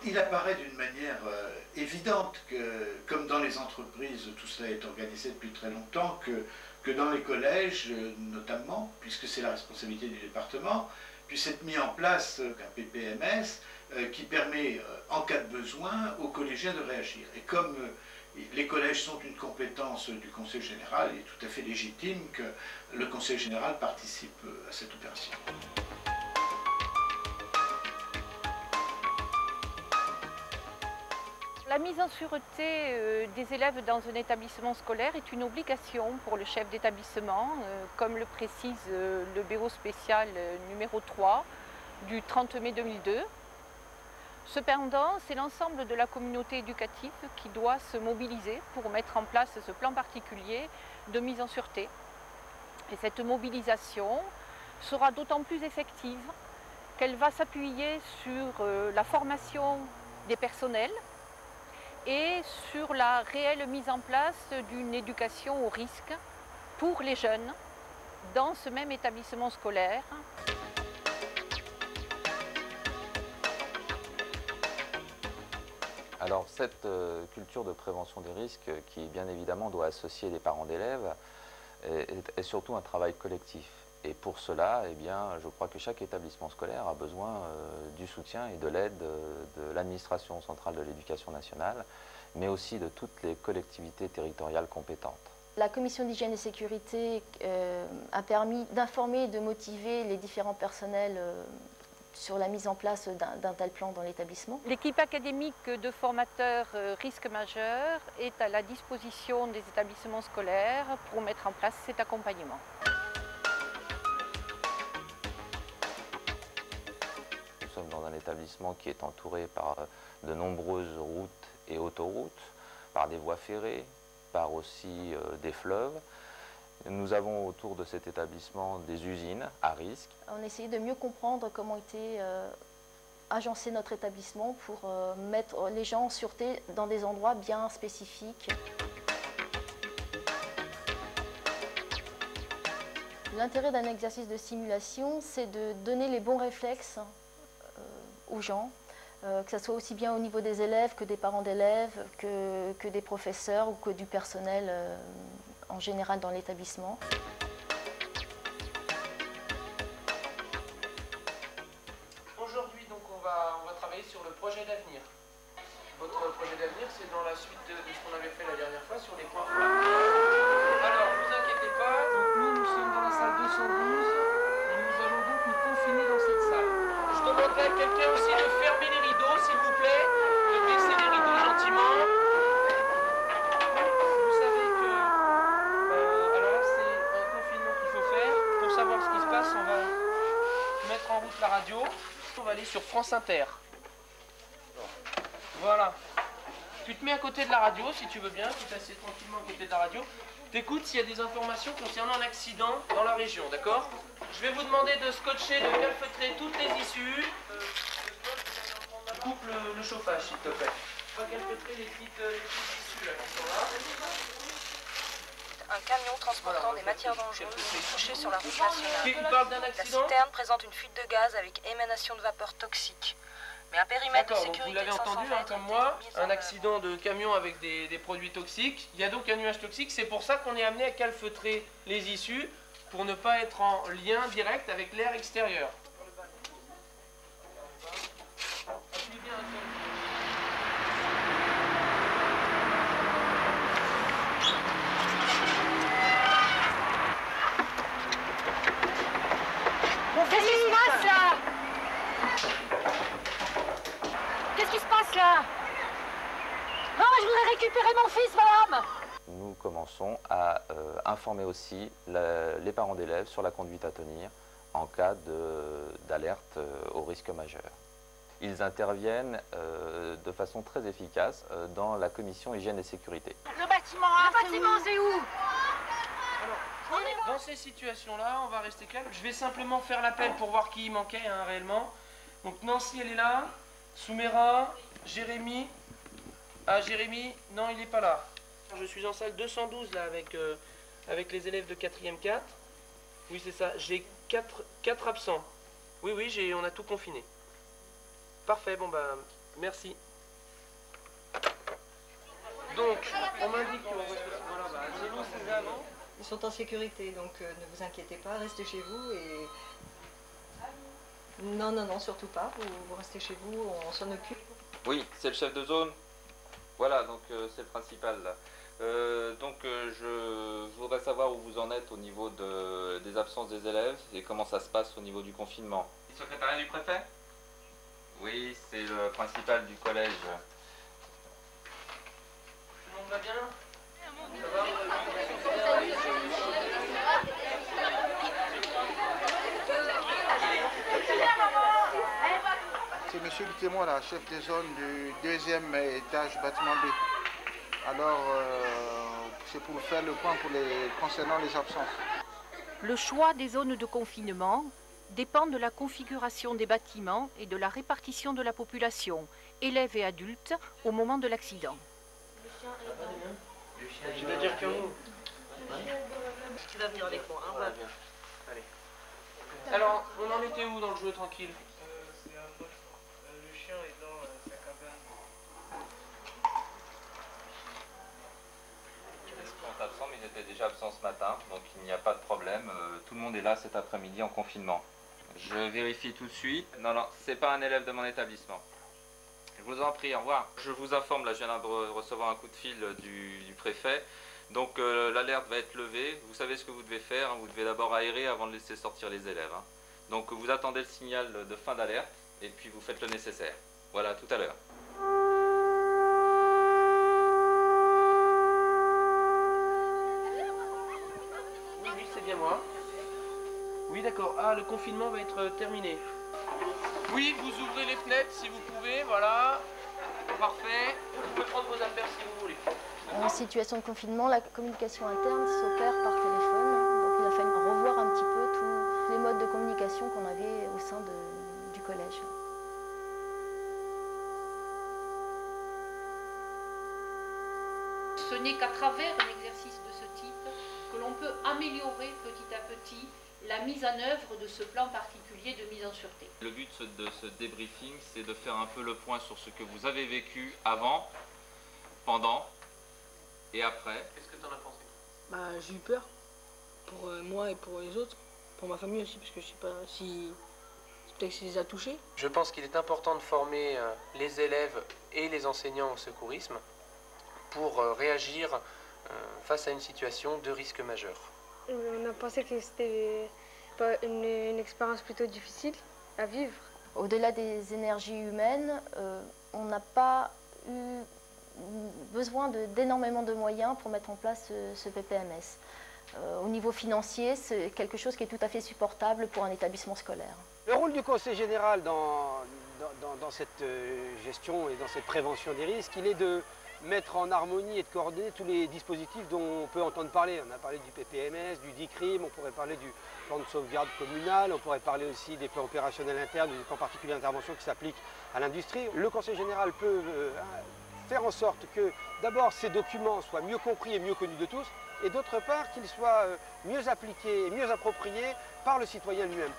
Il apparaît d'une manière évidente que, comme dans les entreprises, tout cela est organisé depuis très longtemps, que dans les collèges, notamment, puisque c'est la responsabilité du département, puisse être mis en place un PPMS qui permet, en cas de besoin, aux collégiens de réagir. Et comme les collèges sont une compétence du Conseil général, il est tout à fait légitime que le Conseil général participe à cette opération. La mise en sûreté des élèves dans un établissement scolaire est une obligation pour le chef d'établissement, comme le précise le bureau spécial numéro 3 du 30 mai 2002. Cependant, c'est l'ensemble de la communauté éducative qui doit se mobiliser pour mettre en place ce plan particulier de mise en sûreté. Et cette mobilisation sera d'autant plus effective qu'elle va s'appuyer sur la formation des personnels et sur la réelle mise en place d'une éducation au risque pour les jeunes dans ce même établissement scolaire. Alors cette culture de prévention des risques qui bien évidemment doit associer les parents d'élèves est surtout un travail collectif. Et pour cela, eh bien, je crois que chaque établissement scolaire a besoin du soutien et de l'aide de l'administration centrale de l'éducation nationale, mais aussi de toutes les collectivités territoriales compétentes. La commission d'hygiène et sécurité a permis d'informer et de motiver les différents personnels sur la mise en place d'un tel plan dans l'établissement. L'équipe académique de formateurs risques majeurs est à la disposition des établissements scolaires pour mettre en place cet accompagnement. Nous sommes dans un établissement qui est entouré par de nombreuses routes et autoroutes, par des voies ferrées, par aussi des fleuves. Nous avons autour de cet établissement des usines à risque. On essayait de mieux comprendre comment était agencé notre établissement pour mettre les gens en sûreté dans des endroits bien spécifiques. L'intérêt d'un exercice de simulation, c'est de donner les bons réflexes aux gens, que ce soit aussi bien au niveau des élèves que des parents d'élèves, que des professeurs ou que du personnel en général dans l'établissement. Aujourd'hui, donc, on va travailler sur le projet d'avenir. Votre projet d'avenir, c'est dans la suite de ce qu'on avait fait la dernière fois sur les points forts. Alors, ne vous inquiétez pas, donc nous sommes dans la salle 212 et nous allons donc nous confiner dans cette salle. Je demanderai à quelqu'un aussi de fermer les rideaux, s'il vous plaît, de baisser les rideaux gentiment. Vous savez que, alors là, c'est un confinement qu'il faut faire. Pour savoir ce qui se passe, on va mettre en route la radio. On va aller sur France Inter. Voilà. Tu te mets à côté de la radio si tu veux bien, tu t'assieds tranquillement à côté de la radio. T'écoutes s'il y a des informations concernant un accident dans la région, d'accord? Je vais vous demander de scotcher, de calfeutrer toutes les issues. Coupe le chauffage s'il te plaît. On va calfeutrer les petites issues là qui sont là. Un camion transportant des matières dangereuses est touché sur la route nationale. Il parle d'un La accident? citerne présente une fuite de gaz avec émanation de vapeur toxique. Mais un périmètre de D'accord, donc sécurité vous l'avez de 500 entendu, mètres comme a moi, été mis en un œuvre. accident de camion avec des produits toxiques. Il y a donc un nuage toxique, c'est pour ça qu'on est amené à calfeutrer les issues pour ne pas être en lien direct avec l'air extérieur. Appuie bien, Qu'est-ce qui se passe là? Qu'est-ce qui se passe là? Non, mais je voudrais récupérer mon fils, madame! Nous commençons à informer aussi les parents d'élèves sur la conduite à tenir en cas d'alerte au risque majeur. Ils interviennent de façon très efficace dans la commission hygiène et sécurité. Le bâtiment, c'est où? Dans ces situations-là, on va rester calme. Je vais simplement faire l'appel pour voir qui y manquait réellement. Donc Nancy, elle est là. Soumera, Jérémy. Ah, Jérémy, non, il n'est pas là. Je suis en salle 212 là avec les élèves de 4e 4. Oui, c'est ça. J'ai 4 absents. Oui, on a tout confiné. Parfait, bon bah, Merci. Donc, on m'indique que voilà, bah, c'est nous, c'est avant. Ils sont en sécurité, donc ne vous inquiétez pas, restez chez vous et... Non, non, non, surtout pas, vous restez chez vous, on s'en occupe. Oui, c'est le chef de zone. Voilà, donc c'est le principal là. Je voudrais savoir où vous en êtes au niveau des absences des élèves et comment ça se passe au niveau du confinement. Le secrétariat du préfet? Oui, c'est le principal du collège. Tout le monde va bien? Ça va? C'est monsieur le témoin, là, chef des zones du 2e étage bâtiment B. Alors, c'est pour faire le point concernant les absences. Le choix des zones de confinement dépend de la configuration des bâtiments et de la répartition de la population, élèves et adultes, au moment de l'accident. Je veux dire que vous. Tu vas venir avec moi, hein, Voilà, bien. Allez. Alors, on en était où dans le jeu tranquille? C'est un poche. Le chien est dans sa cabane. Ils sont absents, mais ils étaient déjà absents ce matin, donc il n'y a pas de problème. Tout le monde est là cet après-midi en confinement. Je vérifie tout de suite. Non, non, c'est pas un élève de mon établissement. Je vous en prie, au revoir. Je vous informe, là je viens de recevoir un coup de fil du préfet. Donc l'alerte va être levée. Vous savez ce que vous devez faire, hein. Vous devez d'abord aérer avant de laisser sortir les élèves, hein. Donc vous attendez le signal de fin d'alerte et puis vous faites le nécessaire. Voilà, à tout à l'heure. Oui, oui, c'est bien moi. Oui, d'accord. Ah, le confinement va être terminé. Oui, vous ouvrez les fenêtres si vous pouvez, voilà. Parfait. Vous pouvez prendre vos affaires si vous voulez. En situation de confinement, la communication interne s'opère par téléphone. Donc il a fallu revoir un petit peu tous les modes de communication qu'on avait au sein du collège. Ce n'est qu'à travers un exercice de ce type que l'on peut améliorer petit à petit la mise en œuvre de ce plan particulier de mise en sûreté. Le but de ce débriefing, c'est de faire un peu le point sur ce que vous avez vécu avant, pendant et après. Qu'est-ce que tu en as pensé? Bah, j'ai eu peur pour moi et pour les autres, pour ma famille aussi, parce que je sais pas si peut-être que ça les a touchés. Je pense qu'il est important de former les élèves et les enseignants au secourisme pour réagir face à une situation de risque majeur. On a pensé que c'était une expérience plutôt difficile à vivre. Au-delà des énergies humaines, on n'a pas eu besoin d'énormément de moyens pour mettre en place ce PPMS. Au niveau financier, c'est quelque chose qui est tout à fait supportable pour un établissement scolaire. Le rôle du conseil général dans cette gestion et dans cette prévention des risques, il est de mettre en harmonie et de coordonner tous les dispositifs dont on peut entendre parler. On a parlé du PPMS, du DICRIM, on pourrait parler du plan de sauvegarde communal, on pourrait parler aussi des plans opérationnels internes, du plan particulier d'intervention qui s'applique à l'industrie. Le conseil général peut faire en sorte que d'abord ces documents soient mieux compris et mieux connus de tous, et d'autre part qu'ils soient mieux appliqués et mieux appropriés par le citoyen lui-même.